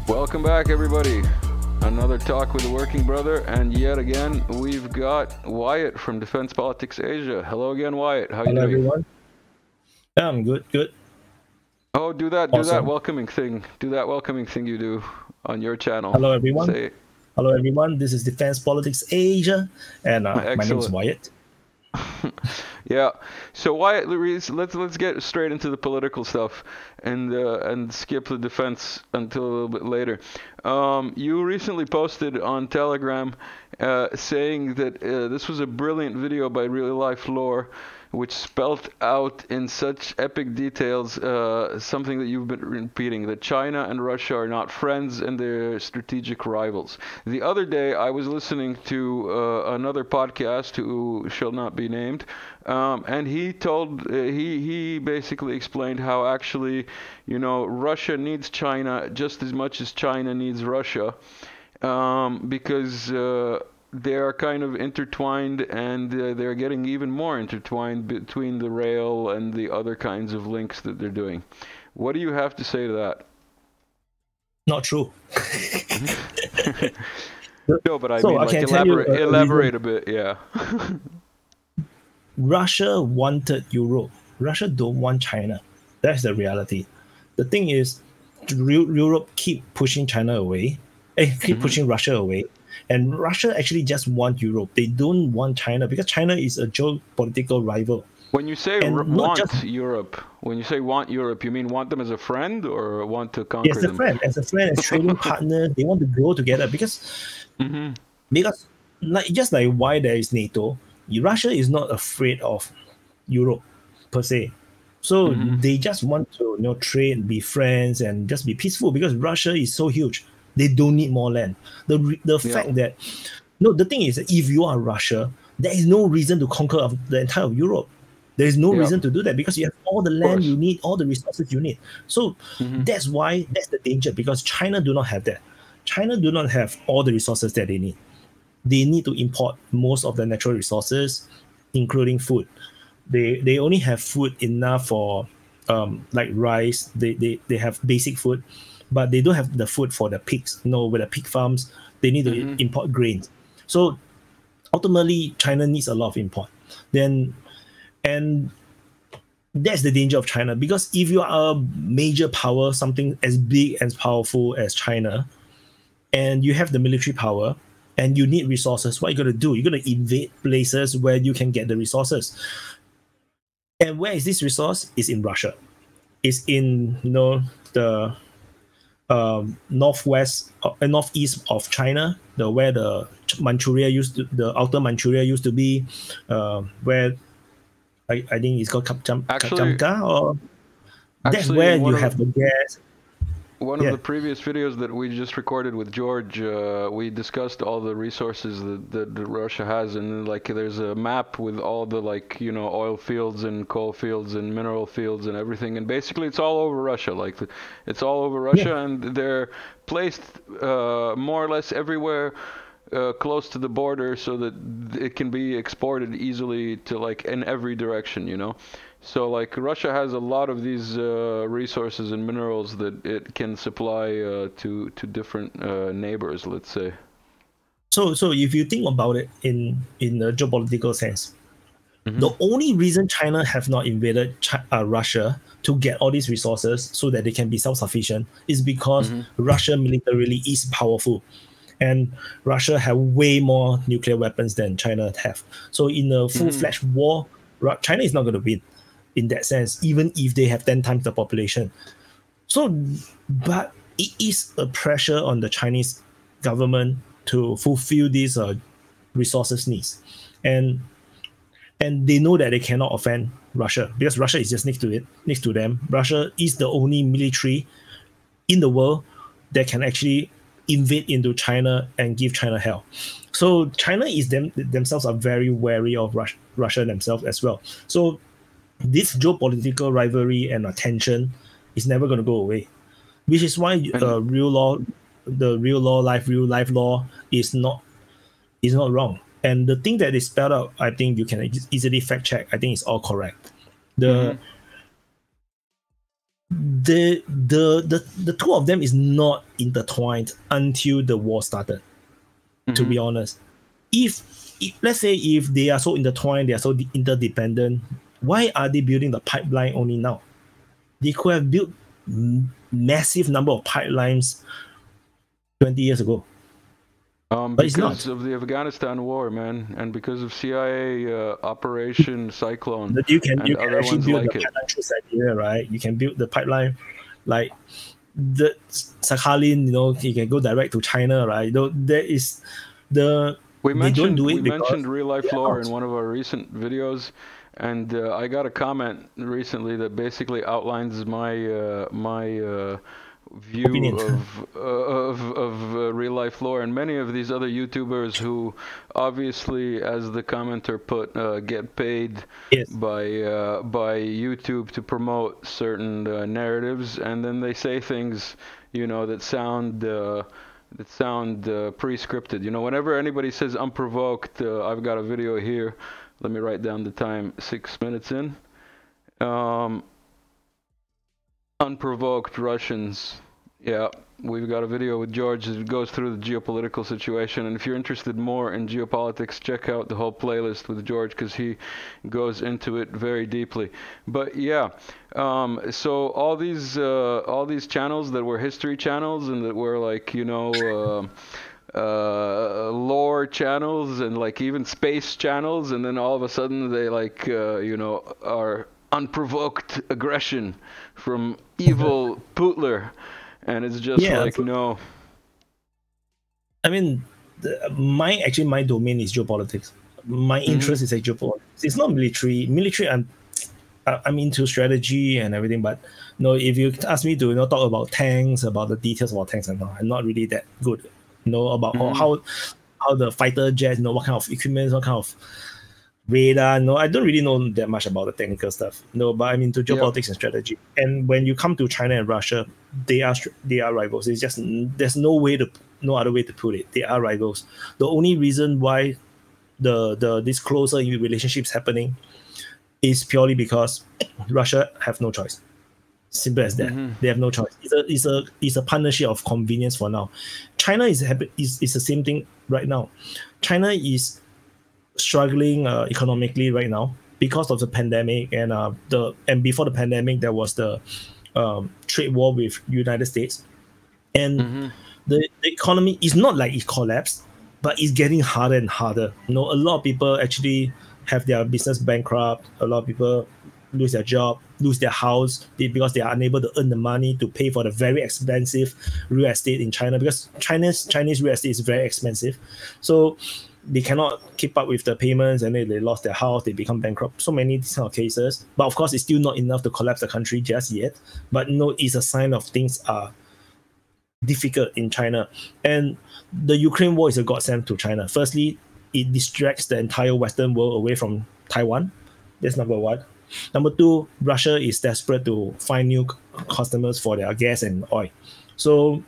Welcome back, everybody. Another talk with the working brother, and yet again we've got Wyatt from Defense Politics Asia. Hello again, Wyatt. How you doing? Hello, everyone. Yeah, I'm good. Oh, do that welcoming thing. Do that welcoming thing you do on your channel. Hello, everyone. Say, hello, everyone. This is Defense Politics Asia, and my name is Wyatt. Yeah. So Wyatt, let's get straight into the political stuff, and skip the defense until a little bit later. You recently posted on Telegram saying that this was a brilliant video by Real Life Lore, which spelt out in such epic details something that you've been repeating, that China and Russia are not friends and they're strategic rivals. The other day, I was listening to another podcast who shall not be named, and he told, he basically explained how actually, you know, Russia needs China just as much as China needs Russia, because they are kind of intertwined, and they're getting even more intertwined between the rail and the other kinds of links that they're doing. What do you have to say to that? Not true. No, but I mean, like, elaborate a bit, yeah. Russia wanted Europe. Russia don't want China. That's the reality. The thing is, Europe keep pushing China away, keep pushing Russia away. And Russia actually just want Europe. They don't want China because China is a geopolitical rival. When you say want Europe, when you say want Europe, you mean want them as a friend or want to conquer them? As a friend, as trading partner. They want to grow together because just like why there is NATO, Russia is not afraid of Europe per se. So they just want to, you know, trade, be friends, and just be peaceful because Russia is so huge. They don't need more land. The fact that, no, the thing is that if you are Russia, there is no reason to conquer the entire Europe. There is no reason to do that because you have all the land you need, all the resources you need. So that's the danger, because China do not have that. China do not have all the resources that they need. They need to import most of the natural resources, including food. They only have food enough for like rice. They have basic food, but they don't have the food for the pigs. You know, with the pig farms, they need to import grains. So ultimately, China needs a lot of import. And that's the danger of China, because if you are a major power, something as big and powerful as China, and you have the military power, and you need resources, what are you going to do? You're going to invade places where you can get the resources. And where is this resource? It's in Russia. It's in, you know, the northeast of China, where the Manchuria the outer Manchuria used to be, where I think it's called Kamchatka, or that's where you have the gas. One of the previous videos that we just recorded with George, we discussed all the resources that Russia has, and like there's a map with all the, like, you know, oil fields and coal fields and mineral fields and everything, and basically it's all over Russia. Like it's all over Russia, and they're placed more or less everywhere close to the border, so that it can be exported easily to, like, in every direction, you know. So like Russia has a lot of these resources and minerals that it can supply to different neighbors, let's say. So if you think about it in a geopolitical sense, the only reason China have not invaded Russia to get all these resources so that they can be self-sufficient is because Russia militarily is powerful, and Russia have way more nuclear weapons than China have. So in a full-fledged war, China is not going to win in that sense, even if they have 10 times the population. So, but it is a pressure on the Chinese government to fulfill these resources needs. And they know that they cannot offend Russia, because Russia is just next to them. Russia is the only military in the world that can actually invade into China and give China hell. So China is themselves are very wary of Russia themselves as well. So this geopolitical rivalry and tension is never going to go away, which is why the real life law is not wrong. And the thing that is spelled out, I think you can easily fact check. I think it's all correct. the two of them is not intertwined until the war started. To be honest, if let's say if they are so intertwined, they are so interdependent, why are they building the pipeline only now? They could have built massive number of pipelines 20 years ago. But it's not. Because of the Afghanistan war, man, and because of CIA Operation Cyclone But you can other actually ones build like the it. pipeline through Siberia, right? You can build the pipeline like the Sakhalin, you can go direct to China, right? There is they don't do it We mentioned real life they're lore not. in one of our recent videos, and I got a comment recently that basically outlines my view Opinion. of real life lore, and many of these other YouTubers who obviously, as the commenter put, get paid Yes. by YouTube to promote certain narratives, and then they say things that sound pre-scripted. Whenever anybody says unprovoked, I've got a video here. Let me write down the time. 6 minutes in. Unprovoked Russians. Yeah, we've got a video with George that goes through the geopolitical situation. And if you're interested more in geopolitics, check out the whole playlist with George, because he goes into it very deeply. But yeah, so all these channels that were history channels and that were like, lore channels and like even space channels, and then all of a sudden they like, are unprovoked aggression from evil Putler. And it's just like, no. I mean, my domain is geopolitics. My interest is geopolitics. It's not military. Military, I'm into strategy and everything, but if you ask me to talk about tanks, about the details about tanks, I'm not really that good. About how the fighter jets, what kind of equipment, what kind of radar. No, I don't really know that much about the technical stuff. But I'm into geopolitics and strategy. And when you come to China and Russia, they are rivals. It's just there's no other way to put it. They are rivals. The only reason why this closer relationships happening is purely because Russia have no choice. Simple as that. They have no choice. It's a partnership of convenience for now. China is the same thing right now. China is struggling economically right now because of the pandemic, and before the pandemic there was the trade war with United States, and the economy is not like it collapsed, but it's getting harder and harder. A lot of people actually have their business bankrupt. A lot of people lose their job, lose their house because they are unable to earn the money to pay for the very expensive real estate in China, because Chinese real estate is very expensive. So they cannot keep up with the payments, and then they lost their house, they become bankrupt. So many these kind of cases. But of course, it's still not enough to collapse the country just yet. But it's a sign of things are difficult in China. And the Ukraine war is a godsend to China. Firstly, it distracts the entire Western world away from Taiwan. That's number one. Number two, Russia is desperate to find new customers for their gas and oil. So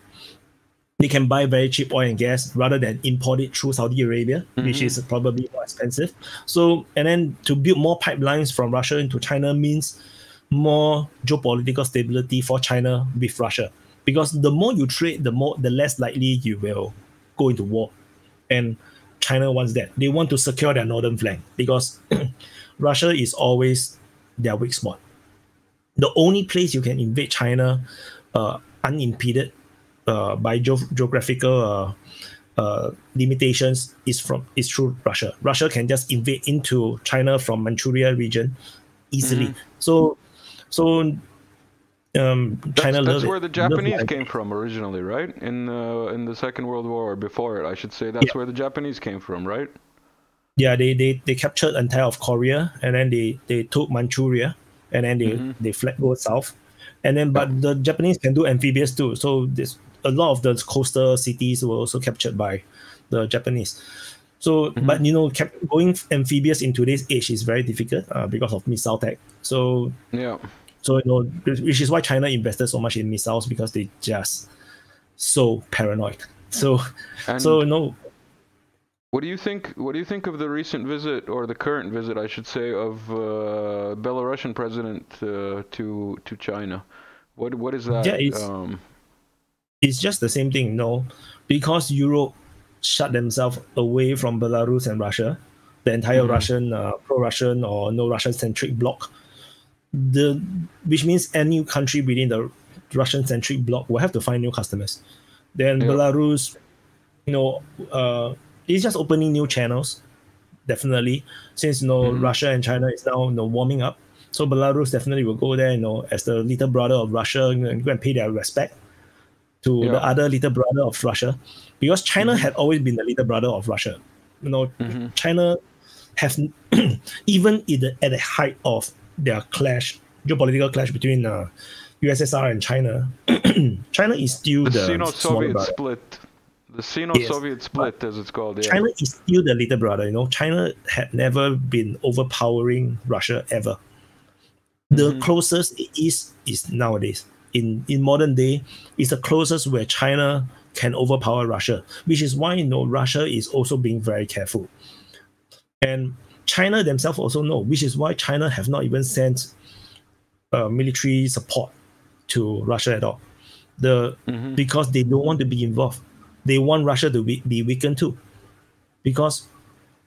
they can buy very cheap oil and gas rather than import it through Saudi Arabia, which is probably more expensive. So, and then to build more pipelines from Russia into China means more geopolitical stability for China with Russia. Because the more you trade, the less likely you will go into war. And China wants that. They want to secure their northern flank, because Russia is always their weak spot. The only place you can invade China unimpeded by geographical limitations is through Russia. Russia can just invade into China from Manchuria region easily. So China that's where the Japanese came from originally, right? In the Second World War, or before it, I should say. That's where the Japanese came from, right? Yeah, they captured entire of Korea, and then they took Manchuria, and then they go south. And then, but the Japanese can do amphibious too. So there's a lot of the coastal cities were also captured by the Japanese. So, but going amphibious in today's age is very difficult because of missile tech. So which is why China invested so much in missiles, because they just so paranoid. What do you think? What do you think of the recent visit, or the current visit, I should say, of Belarusian president to China? What is that? Yeah, it's just the same thing, because Europe shut themselves away from Belarus and Russia, the entire Russian, pro-Russian or no Russian-centric bloc. Which means any country within the Russian-centric bloc will have to find new customers. Then Belarus, it's just opening new channels, definitely, since Russia and China is now warming up. So Belarus definitely will go there, as the little brother of Russia, and go and pay their respect to the other little brother of Russia, because China had always been the little brother of Russia. China have even at the height of their geopolitical clash between USSR and China, China is still the Sino-Soviet split. The Sino-Soviet split, as it's called. Yeah. China is still the little brother. China had never been overpowering Russia ever. The closest it is nowadays. In modern day, is the closest where China can overpower Russia, which is why Russia is also being very careful. And China themselves also know, which is why China have not even sent military support to Russia at all. Because they don't want to be involved. They want Russia to be weakened too. Because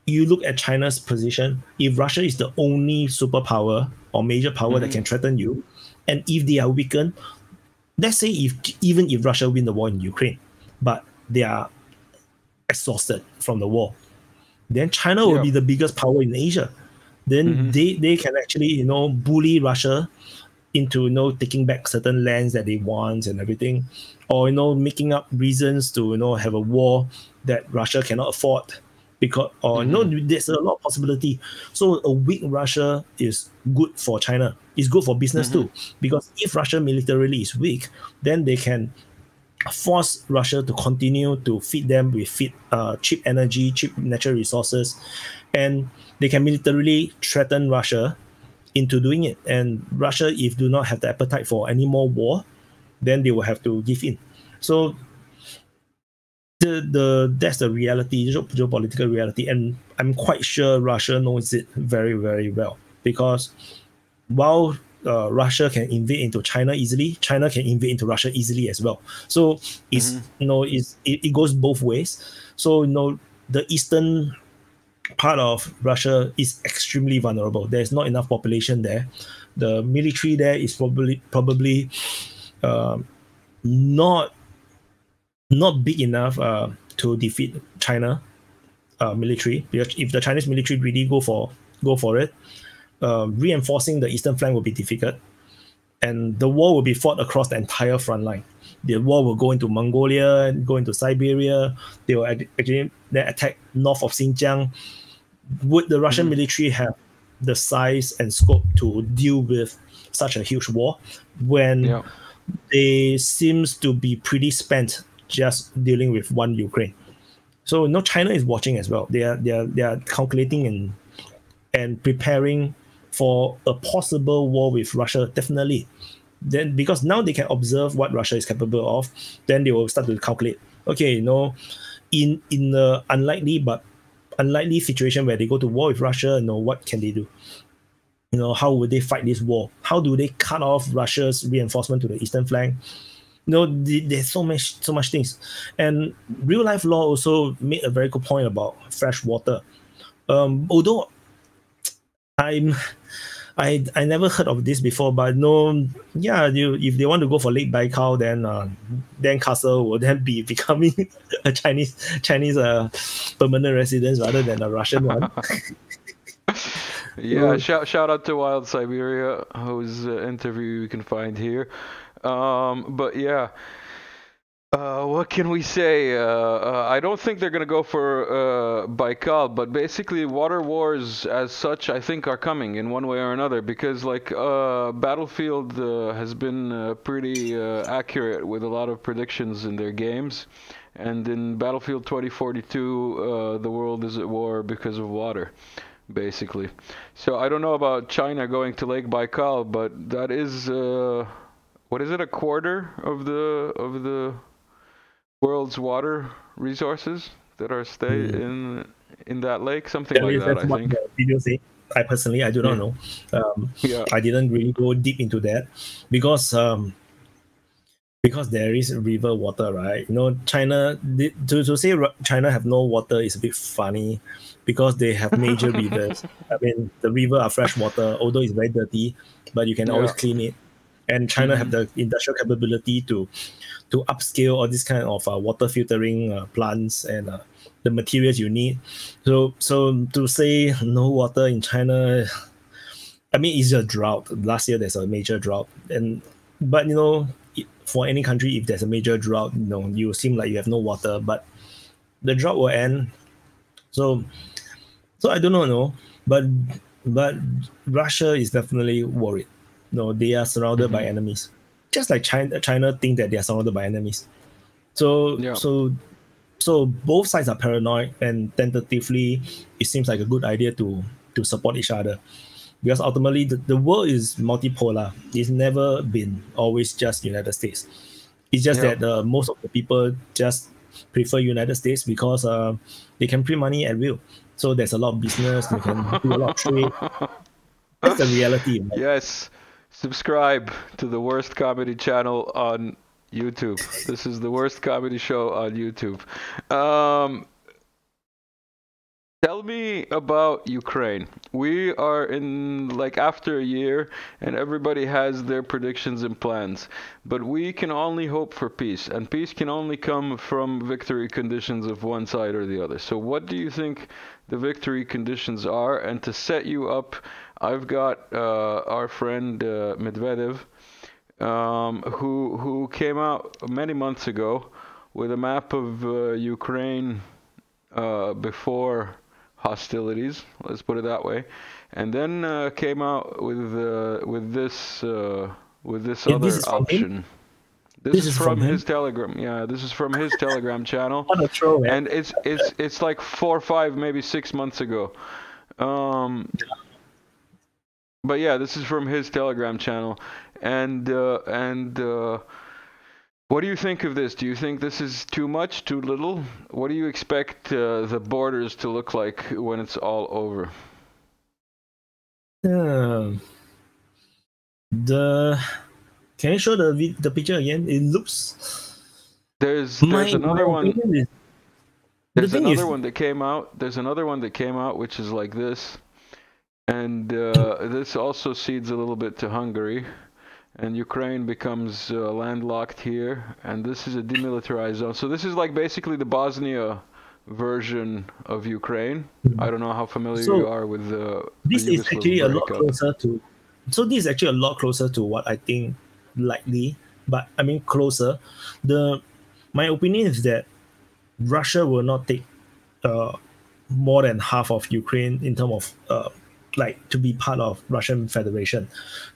you look at China's position, if Russia is the only superpower or major power that can threaten you, and if they are weakened, let's say even if Russia win the war in Ukraine, but they are exhausted from the war, then China will be the biggest power in Asia. Then they can actually bully Russia into taking back certain lands that they want and everything, or making up reasons to have a war that Russia cannot afford, because there's a lot of possibility. So a weak Russia is good for China. It's good for business too, because if Russia militarily is weak, then they can force Russia to continue to feed them with cheap energy, cheap natural resources, and they can militarily threaten Russia into doing it. And Russia, if do not have the appetite for any more war, then they will have to give in. So that's the reality, geopolitical reality, and I'm quite sure Russia knows it very, very well, because while Russia can invade into China easily, China can invade into Russia easily as well. So it goes both ways. So the eastern part of Russia is extremely vulnerable. There's not enough population there. The military there is probably not big enough to defeat China military. Because if the Chinese military really go for it, reinforcing the eastern flank will be difficult, and the war will be fought across the entire front line. The war will go into Mongolia, go into Siberia. They will actually then attack north of Xinjiang. Would the Russian military have the size and scope to deal with such a huge war when they seems to be pretty spent just dealing with one Ukraine? So China is watching as well. They are calculating and preparing for a possible war with Russia, definitely. Then because now they can observe what Russia is capable of, then they will start to calculate. Okay, in the unlikely situation where they go to war with Russia, what can they do? How would they fight this war? How do they cut off Russia's reinforcement to the eastern flank? There's so much things. And real life law also made a very good point about fresh water. Although I never heard of this before, but if they want to go for Lake Baikal, then Castle will then be becoming a Chinese permanent residence rather than a Russian one. Yeah, shout out to Wild Siberia, whose interview you can find here. But yeah. What can we say? I don't think they're going to go for Baikal, but basically water wars as such, I think, are coming in one way or another, because Battlefield has been pretty accurate with a lot of predictions in their games. And in Battlefield 2042, the world is at war because of water, basically. So I don't know about China going to Lake Baikal, but that is, what is it, a quarter of the world's water resources that are stayed in that lake, something like that. I think. Video say. I do not know. I didn't really go deep into that, because because there is river water, right? China, to say China have no water is a bit funny because they have major rivers. I mean, the river are fresh water, although it's very dirty, but you can always Yeah. clean it. And China have the industrial capability to upscale all this kind of water filtering plants and the materials you need. So to say no water in China, I mean, it's a drought. Last year there's a major drought, but for any country, if there's a major drought, you seem like you have no water, but the drought will end. So I don't know, no, but Russia is definitely worried. No, they are surrounded by enemies, just like China think that they are surrounded by enemies. So Yeah. so both sides are paranoid, and tentatively, it seems like a good idea to support each other. Because ultimately, the world is multipolar. It's never been always just United States. It's just Yeah. that most of the people just prefer United States because they can print money at will. So there's a lot of business. They can do a lot of trade. That's the reality. Right? Yes. Subscribe to the worst comedy channel on YouTube. This is the worst comedy show on YouTube. Tell me about Ukraine. We are in after a year, and everybody has their predictions and plans. But we can only hope for peace, and peace can only come from victory conditions of one side or the other. So what do you think the victory conditions are? And to set you up, I've got our friend Medvedev, who came out many months ago with a map of Ukraine before hostilities, let's put it that way, and then came out with this other option. This is from his Telegram. Yeah, this is from his Telegram channel, and it's like 4 or 5, maybe 6 months ago. But yeah, this is from his Telegram channel, and what do you think of this? Do you think this is too much, too little? What do you expect the borders to look like when it's all over? Can you show the picture again? It looks. There's another one. There's another one that came out. There's another one that came out, which is like this, and this also cedes a little bit to Hungary. And Ukraine becomes landlocked here, and this is a demilitarized zone. So this is like basically the Bosnia version of Ukraine. I don't know how familiar you are with this the is actually a lot closer to. So this is actually a lot closer to what I think likely, but I mean closer. My opinion is that Russia will not take more than half of Ukraine in terms of to be part of Russian Federation.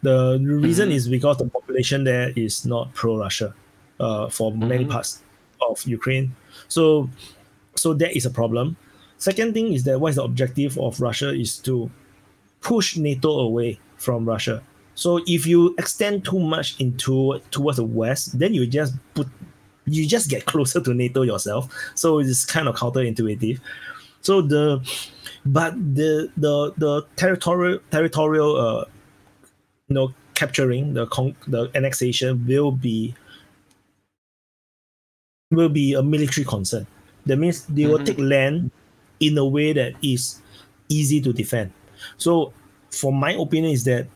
The reason is because the population there is not pro-Russia for many parts of Ukraine. So that is a problem. Second thing is that what is the objective of Russia is to push NATO away from Russia. So if you extend too much towards the West, then you just get closer to NATO yourself. So it's kind of counterintuitive. So the territorial capturing, the annexation will be a military concern. That means they will take land in a way that is easy to defend. So for my opinion is that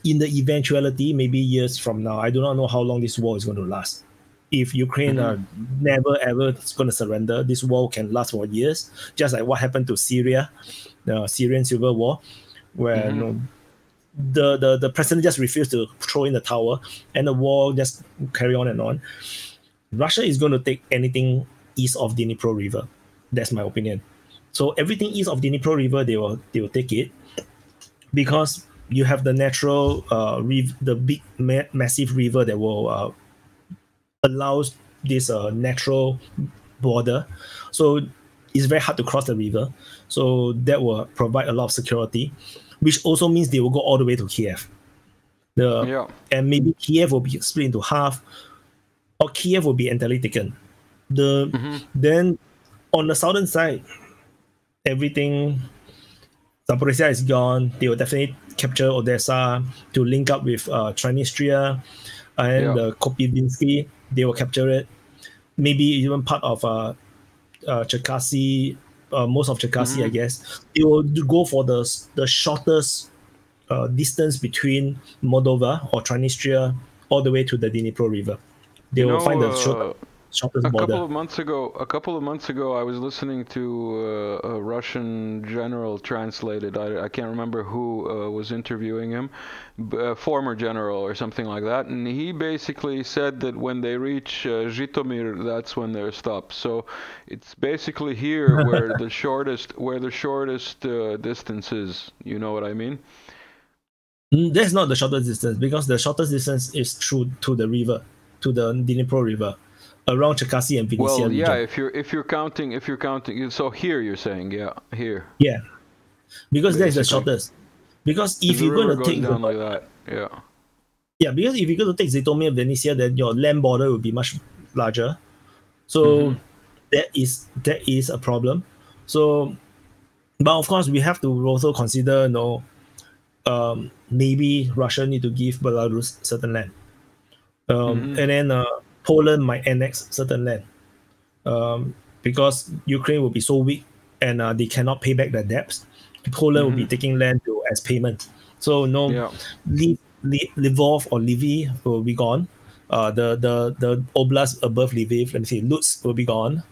in the eventuality, maybe years from now, I do not know how long this war is going to last. If Ukraine are never ever going to surrender, this war can last for years, just like what happened to Syria, the Syrian civil war, where the president just refused to throw in the towel, and the war just carry on and on. Russia is going to take anything east of the Dnipro River. That's my opinion. So everything east of the Dnipro River, they will take it, because you have the natural, the big massive river that will allows this natural border. So it's very hard to cross the river. So that will provide a lot of security, which also means they will go all the way to Kiev. And maybe Kiev will be split into half, or Kiev will be entirely taken. Then on the southern side, everything, Zaporizhia is gone. They will definitely capture Odessa to link up with Transnistria and Kopyvinsky. they will capture it. Maybe even part of Cherkasy, most of Cherkasy, I guess. They will go for the shortest distance between Moldova or Transnistria all the way to the Dnipro River. They will find the shortest border. A couple of months ago, I was listening to a Russian general translated. I can't remember who was interviewing him, a former general or something like that, and he basically said that when they reach Zhytomyr, that's when they're stopped. So it's basically here where the shortest distance is. You know what I mean? That's not the shortest distance, because the shortest distance is through to the river, to the Dnipro River, around Cherkasy and Vinnytsia region. Yeah, if you're counting, so here you're saying, here. Yeah, because that's the shortest. Because if you're going to take down like that, because if you're going to take Zhytomyr, Vinnytsia, then your land border will be much larger. So that is a problem. So, but of course we have to also consider, maybe Russia need to give Belarus certain land, and then Poland might annex certain land, because Ukraine will be so weak and they cannot pay back their debts. Poland will be taking land as payment. So Lvov or Lviv will be gone. The oblast above Lviv, let me see, Lutsk will be gone.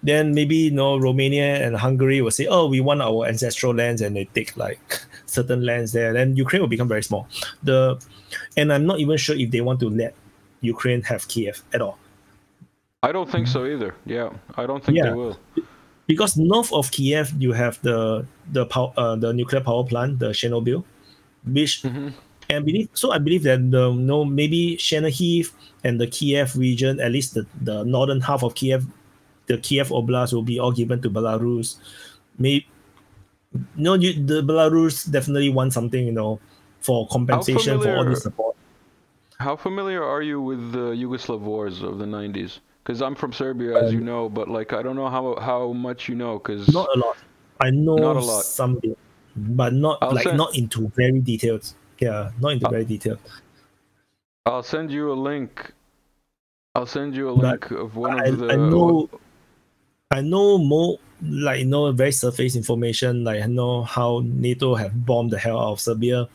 Then maybe Romania and Hungary will say, oh, we want our ancestral lands, and they take like certain lands there. Then Ukraine will become very small. And I'm not even sure if they want to let Ukraine have Kiev at all. I don't think so either. Yeah, I don't think they will. Because north of Kiev you have the nuclear power plant, the Chernobyl, which I believe that maybe Chernihiv and the Kiev region, at least the northern half of Kiev, the Kiev Oblast, will be all given to Belarus. The Belarus definitely want something, for compensation for all this support. How familiar are you with the Yugoslav wars of the 90s? Because I'm from Serbia, as you know, but I don't know how much you know. Cause not a lot. I know something, but not into very detailed. Yeah, not into very detailed. I'll send you a link. Of one of the. I know more, very surface information. I know how NATO have bombed the hell out of Serbia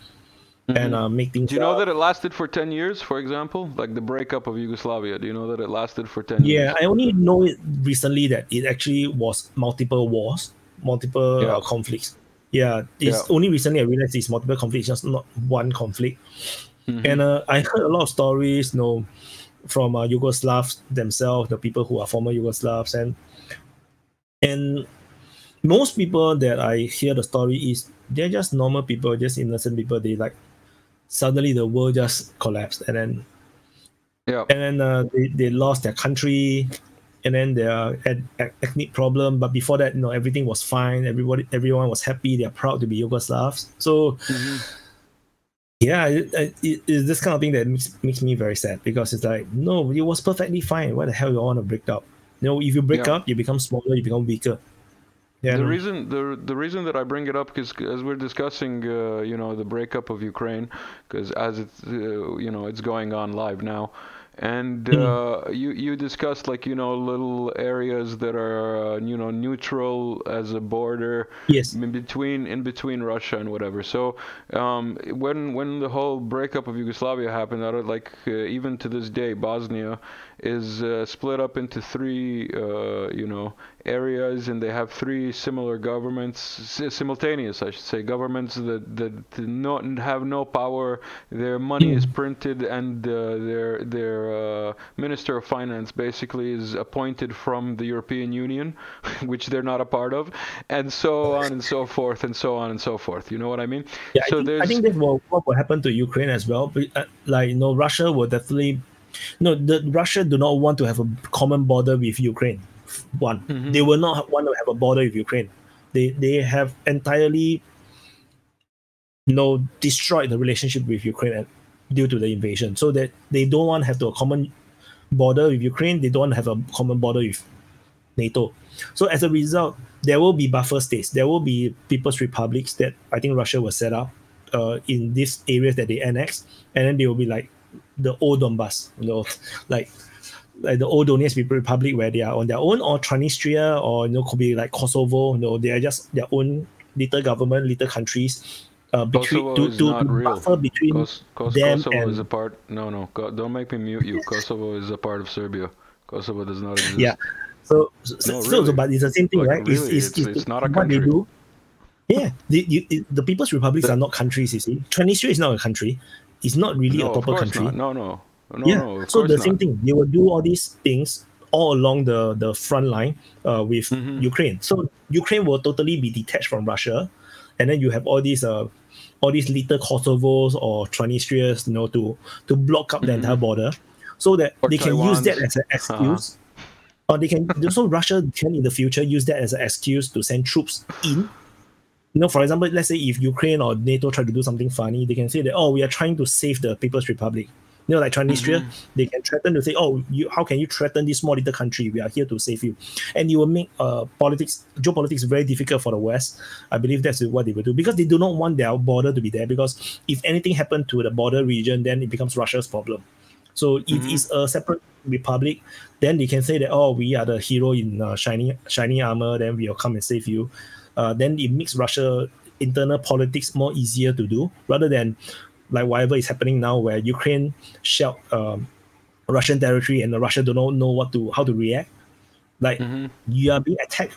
and make things. Do you know that it lasted for 10 years, for example? Like the breakup of Yugoslavia. Do you know that it lasted for 10 years? Yeah, I only know it recently that it actually was multiple wars, multiple conflicts. Yeah, it's only recently I realized it's multiple conflicts, just not one conflict. And I heard a lot of stories, from Yugoslavs themselves, the people who are former Yugoslavs, and most people that I hear the story is they're just normal people, just innocent people. They suddenly the world just collapsed, and then they lost their country, and then there had ethnic problem. But before that, everything was fine. Everyone was happy. They're proud to be Yugoslavs. So. Yeah, it's this kind of thing that makes me very sad, because it's no, it was perfectly fine. Why the hell you want to break up? If you break up, you become smaller, you become weaker. Yeah. The reason that I bring it up is as we're discussing, the breakup of Ukraine, because as it's it's going on live now. And you discussed little areas that are neutral as a border in between Russia and whatever. So when the whole breakup of Yugoslavia happened, even to this day, Bosnia is split up into three areas, and they have three similar governments, simultaneous I should say, governments that have no power. Their money is printed, and their Minister of Finance basically is appointed from the European Union, which they're not a part of, and so on and so forth, and so on and so forth. You know what I mean? Yeah, so I think that's what will happen to Ukraine as well. Russia will definitely. Russia do not want to have a common border with Ukraine. They will not want to have a border with Ukraine. They have entirely destroyed the relationship with Ukraine due to the invasion, so that they don't want to have a common border with Ukraine. They don't want to have a common border with NATO. So as a result, there will be buffer states. There will be people's republics that I think Russia will set up in these areas that they annex, and then they will be the old Donbass, like the old Donetsk Republic where they are on their own, or Transnistria, or could be like Kosovo. They are just their own little government, little countries. Between Kosovo is not real. buffer between them Kosovo and is a part. No, don't make me mute you. Kosovo is a part of Serbia. Kosovo does not exist. Yeah. So, really. But it's the same thing, like, right? Really, it's not a country. What they do. Yeah, the People's Republics are not countries. You see, Transnistria is not a country. It's not really a proper country. No. So the same thing. They will do all these things all along the front line with Ukraine. So Ukraine will totally be detached from Russia, and then you have all these little Kosovos or Transnistrias, to block up the entire border, so that they can use that as an excuse. Or they can. So Russia can in the future use that as an excuse to send troops in. For example, let's say if Ukraine or NATO try to do something funny, they can say that, oh, we are trying to save the People's Republic. Like Transnistria, they can threaten to say, oh, how can you threaten this small little country? We are here to save you. And you will make geopolitics very difficult for the West. I believe that's what they will do, because they do not want their border to be there, because if anything happened to the border region, then it becomes Russia's problem. So if it's a separate republic, then they can say that, oh, we are the hero in shiny armor, then we will come and save you. Then it makes Russia internal politics more easier to do, rather than like whatever is happening now, where Ukraine shelled Russian territory and Russia do not know how to react. Like you are being attacked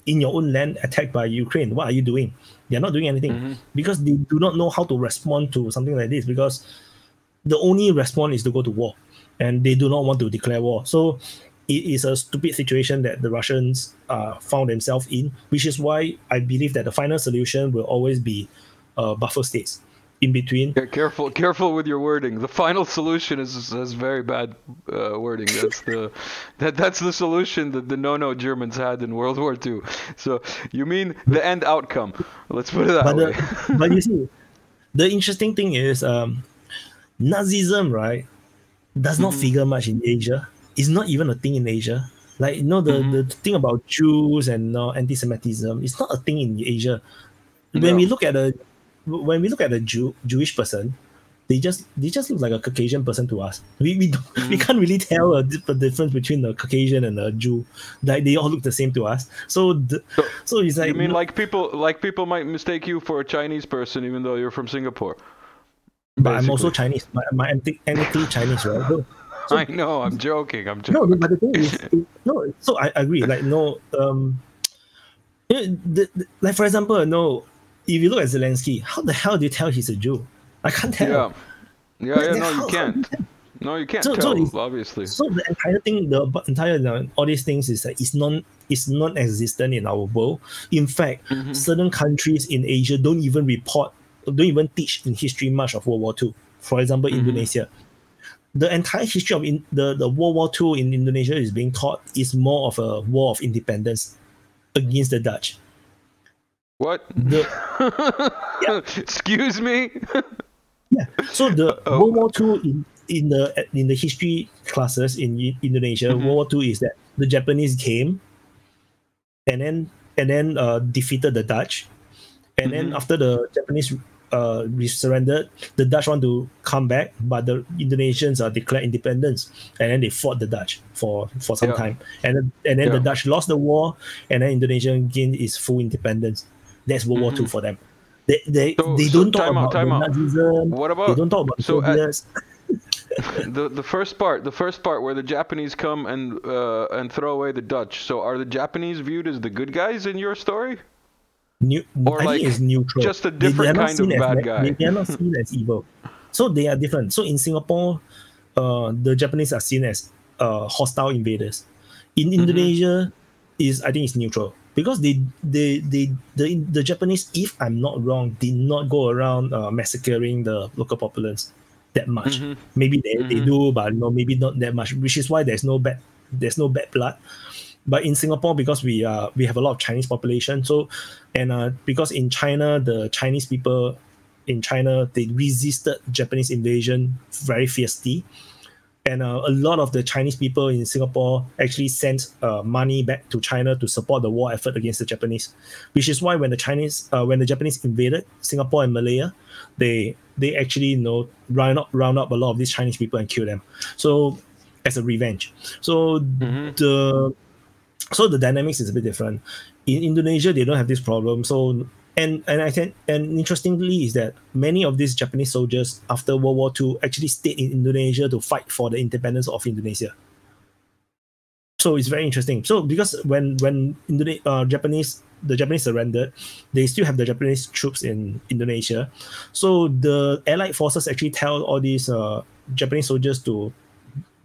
in your own land, attacked by Ukraine. What are you doing? They are not doing anything because they do not know how to respond to something like this, because the only response is to go to war, and they do not want to declare war. So it is a stupid situation that the Russians found themselves in, which is why I believe that the final solution will always be buffer states in between. Yeah, careful with your wording. The final solution has very bad wording. That's the solution that the no Germans had in World War II. So you mean the end outcome? Let's put it that way. But you see, the interesting thing is Nazism, right, does not figure much in Asia. It's not even a thing in Asia. Like the thing about Jews and anti-Semitism, it's not a thing in Asia. When we look at a Jewish person, they just look like a Caucasian person to us. We can't really tell the difference between a Caucasian and a Jew. Like they all look the same to us. So it's like, you mean like people might mistake you for a Chinese person even though you're from Singapore. But basically. I'm also Chinese. I'm ethnically Chinese, right? So, I know. I'm joking. No, but the thing is, So I agree. Like like for example, if you look at Zelensky, how the hell do you tell he's a Jew? I can't tell. Yeah. No, you can't. No, you can't tell. Obviously. So the entire thing, all these things is that it's non-existent in our world. In fact, certain countries in Asia don't even teach in history much of World War II. For example, Indonesia. The entire history of the World War II in Indonesia is being taught is more of a war of independence against the Dutch. What? Excuse me? Yeah. So the World War II in the history classes in Indonesia, World War II is that the Japanese came and then defeated the Dutch, and then after the Japanese surrendered, the Dutch want to come back, but the Indonesians declared independence, and then they fought the Dutch for some time, and then the Dutch lost the war, and then Indonesia gained its full independence. That's World War II for them. They don't talk about Nazism. What about, they don't talk about Soviets. The first part where the Japanese come and throw away the Dutch. So are the Japanese viewed as the good guys in your story? Or I think it's neutral. Just a different kind of bad guy. They are not seen as evil. So they are different. So in Singapore, the Japanese are seen as hostile invaders. In Indonesia, I think it's neutral. Because the Japanese, if I'm not wrong, did not go around massacring the local populace that much. Maybe they do, but maybe not that much. Which is why there's no bad blood. But in Singapore, because we have a lot of Chinese population, because in China, the Chinese people in China, they resisted Japanese invasion very fiercely. And a lot of the Chinese people in Singapore actually sent money back to China to support the war effort against the Japanese, which is why when the Japanese invaded Singapore and Malaya, they actually round up a lot of these Chinese people and kill them. So as a revenge. So the dynamics is a bit different. In Indonesia, they don't have this problem. So and interestingly is that many of these Japanese soldiers after World War II actually stayed in Indonesia to fight for the independence of Indonesia. So it's very interesting. So because when the Japanese surrendered, they still have the Japanese troops in Indonesia. So the Allied forces actually tell all these Japanese soldiers to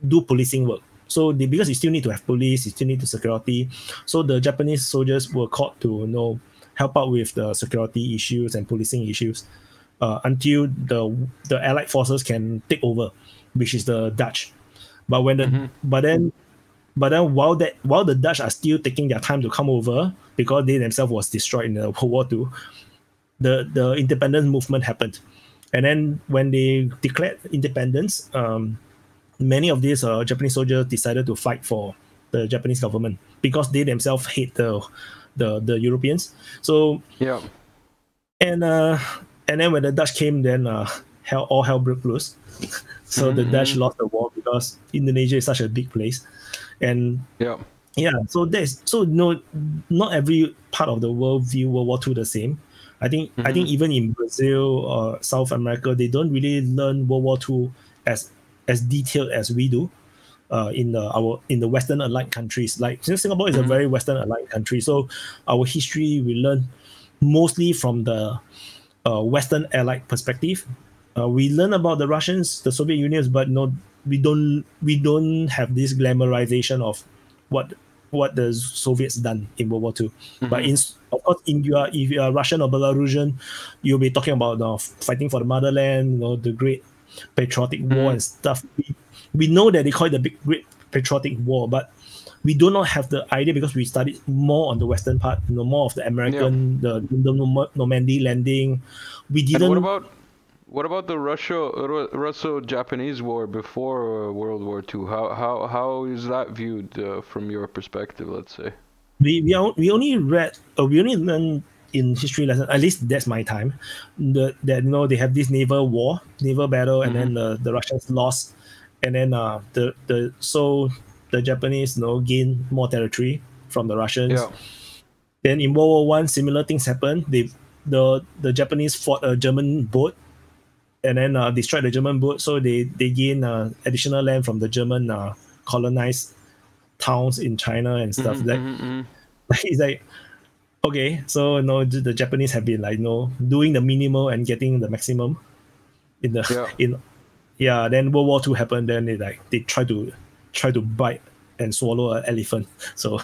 do policing work. So because you still need to have police, you still need the security. So the Japanese soldiers were called to help out with the security issues and policing issues until the Allied forces can take over, which is the Dutch. But then while the Dutch are still taking their time to come over because they themselves was destroyed in the World War II, the independence movement happened. And then when they declared independence, many of these Japanese soldiers decided to fight for the Japanese government because they themselves hate the Europeans. So yeah, and then when the Dutch came, then all hell broke loose. So the Dutch lost the war because Indonesia is such a big place, and so not every part of the world view World War II the same. I think even in Brazil or South America, they don't really learn World War II as detailed as we do. In the Western aligned countries, like Singapore is a very Western aligned country, so our history we learn mostly from the Western allied perspective. We learn about the Russians, the Soviet Union, but we don't have this glamorization of what the Soviets done in World War II. But of course, if you are Russian or Belarusian, you'll be talking about fighting for the motherland, the Great Patriotic War and stuff. We know that they call it the Great Patriotic War, but we do not have the idea because we studied more on the Western part, more of the American, the Normandy landing. We didn't. And what about the Russo-Japanese War before World War II? How is that viewed from your perspective? Let's say we only learned in history lesson, at least that's my time, that they have this naval battle, and then the Russians lost. And then the Japanese gain more territory from the Russians. Yeah. Then in World War I, similar things happened. The Japanese fought a German boat and then destroyed the German boat. So they gain additional land from the German colonized towns in China and stuff. It's like, okay, so the Japanese have been doing the minimal and getting the maximum in the then World War II happened. Then they try to bite and swallow an elephant. So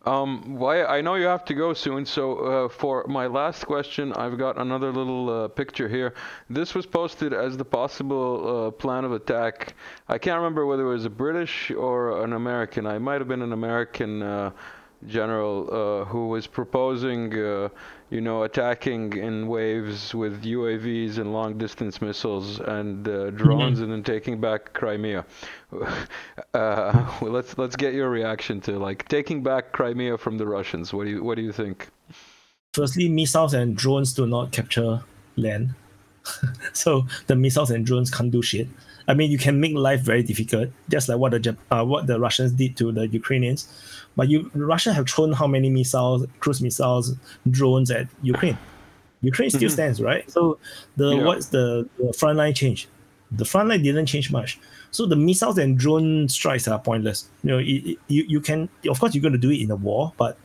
Wyatt, I know you have to go soon, so for my last question, I've got another little picture here. This was posted as the possible plan of attack. I can't remember whether it was a British or an American. I might have been an American general who was proposing attacking in waves with UAVs and long-distance missiles and drones, and then taking back Crimea. Let's get your reaction to taking back Crimea from the Russians. What do you think? Firstly, missiles and drones do not capture land, so the missiles and drones can't do shit. I mean, you can make life very difficult, just like what the Russians did to the Ukrainians. But Russia have thrown how many missiles, cruise missiles, drones at Ukraine? Ukraine still stands, right? So what's the front line change? The front line didn't change much. So the missiles and drone strikes are pointless. You can, of course, you're going to do it in a war, but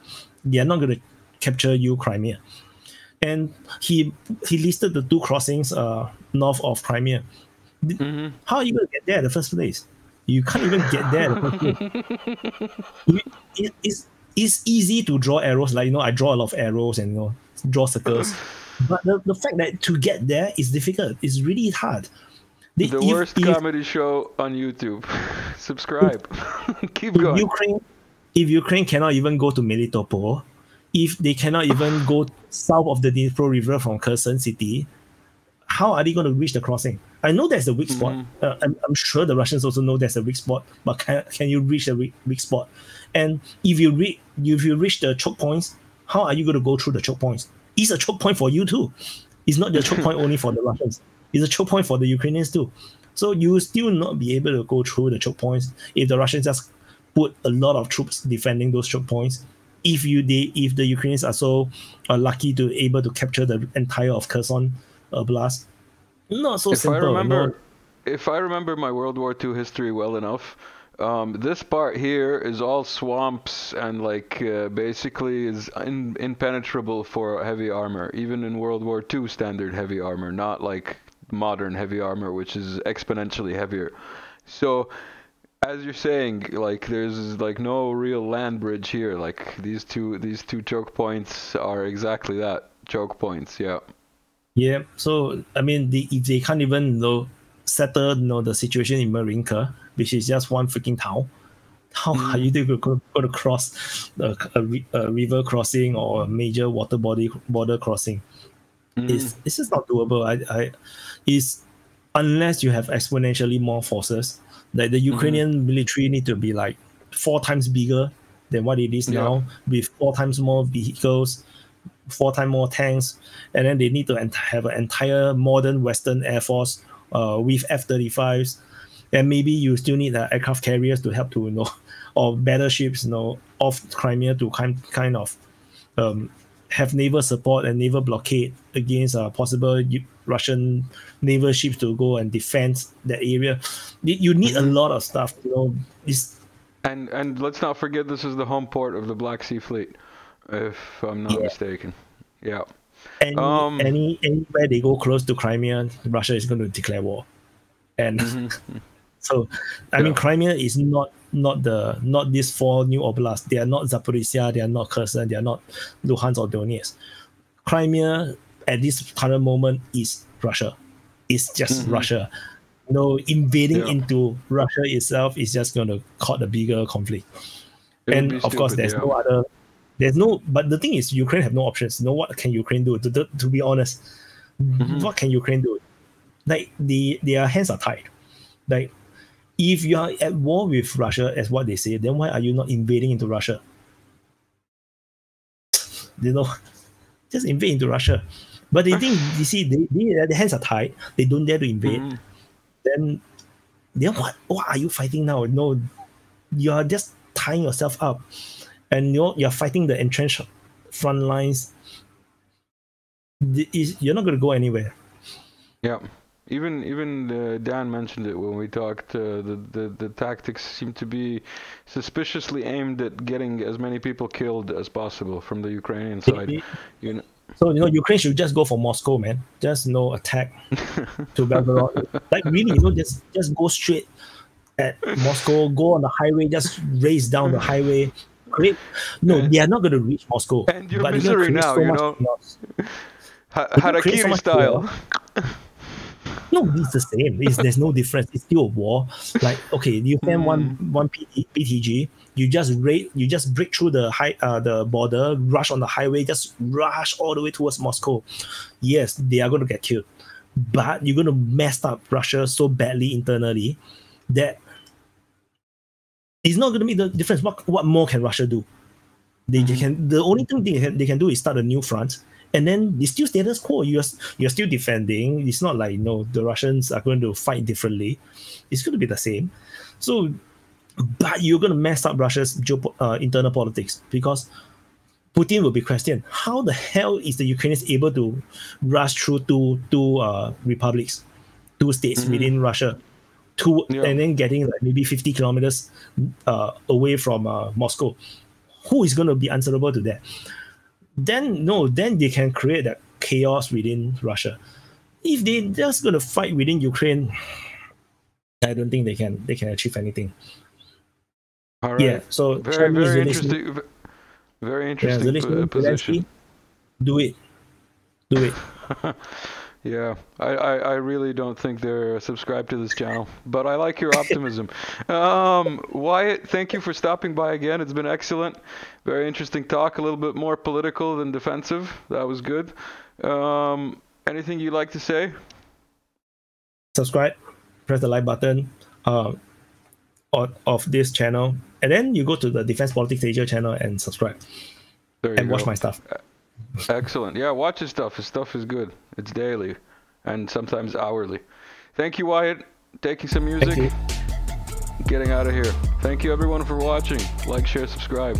they are not going to capture Crimea. And he listed the two crossings north of Crimea. How are you going to get there in the first place? You can't even get there in the first place. It's easy to draw arrows. I draw a lot of arrows and draw circles. But the fact that to get there is difficult. It's really hard. The worst comedy show on YouTube. Subscribe. Keep going. If Ukraine cannot even go to Melitopol, if they cannot even go south of the Dnipro River from Kherson city, how are they going to reach the crossing? I know there's a weak spot. I'm sure the Russians also know there's a weak spot, but can you reach a weak spot? And if you reach the choke points, how are you going to go through the choke points? It's a choke point for you too. It's not the choke point only for the Russians. It's a choke point for the Ukrainians too. So you will still not be able to go through the choke points if the Russians just put a lot of troops defending those choke points. If the Ukrainians are so lucky to able to capture the entire of Kherson Oblast, not so simple. If I remember my World War II history well enough, this part here is all swamps and like basically is impenetrable for heavy armor, even in World War II standard heavy armor, not like modern heavy armor, which is exponentially heavier. So, as you're saying, like there's like no real land bridge here. Like these two choke points are exactly that, choke points. Yeah. Yeah. So I mean, if they can't even settle the situation in Marinka, which is just one freaking town, how are you going to cross a river crossing or a major border crossing? It's just not doable. Is unless you have exponentially more forces. Like the Ukrainian military need to be like 4 times bigger than what it is now, with 4 times more vehicles, 4 times more tanks, and then they need to have an entire modern Western Air Force with F-35s, and maybe you still need aircraft carriers to help to or battleships off Crimea to kind of have naval support and naval blockade against possible Russian naval ships to go and defend that area. You need a lot of stuff, And let's not forget this is the home port of the Black Sea Fleet, if I'm not mistaken. Yeah. Anywhere they go close to Crimea, Russia is going to declare war. And so, I mean, Crimea is not these 4 new oblasts. They are not Zaporizhia, they are not Kherson, they are not Luhansk or Donetsk. Crimea at this current moment is Russia. It's just Russia. Invading into Russia itself is just going to cause a bigger conflict. And of course, there's no other. But the thing is, Ukraine have no options. What can Ukraine do? To be honest, what can Ukraine do? Like their hands are tied. Like if you are at war with Russia, as what they say, then why are you not invading into Russia? Just invade into Russia. But they think, you see, their hands are tied. They don't dare to invade. Then what are you fighting now? No, you are just tying yourself up, and you're fighting the entrenched front lines. You're not going to go anywhere. Yeah. Even Dan mentioned it when we talked. The tactics seem to be suspiciously aimed at getting as many people killed as possible from the Ukrainian side. So Ukraine should just go for Moscow, man. Just attack to Belgorod. Like really, just go straight at Moscow. Go on the highway. Just race down the highway. They are not going to reach Moscow. And your misery now, Harakiri style. No, it's the same. There's no difference. It's still a war. Like, okay, you send one PTG, you just break through the border, rush on the highway, just rush all the way towards Moscow. Yes, they are going to get killed, but you're going to mess up Russia so badly internally that it's not going to make the difference. What more can Russia do? They can. The only thing they can do is start a new front. And then it's still status quo. You're still defending. It's not like the Russians are going to fight differently. It's going to be the same. So, but you're going to mess up Russia's internal politics, because Putin will be questioned. How the hell is the Ukrainians able to rush through two republics, 2 states within Russia, and then getting like maybe 50 kilometers away from Moscow? Who is going to be answerable to that? Then they can create that chaos within Russia. If they just going to fight within Ukraine, I don't think they can achieve anything. All right. Yeah. So very interesting. Very interesting position. Do it. Yeah, I really don't think they're subscribed to this channel, but I like your optimism. Wyatt, thank you for stopping by again. It's been excellent. Very interesting talk, a little bit more political than defensive. That was good. Anything you'd like to say? subscribe, press the like button of this channel, and then you go to the Defense Politics Asia channel and subscribe and watch my stuff. Excellent. Yeah, watch his stuff. His stuff is good. It's daily and sometimes hourly. Thank you, Wyatt. Taking some music. Thank you. Getting out of here. Thank you, everyone, for watching. Like, share, subscribe.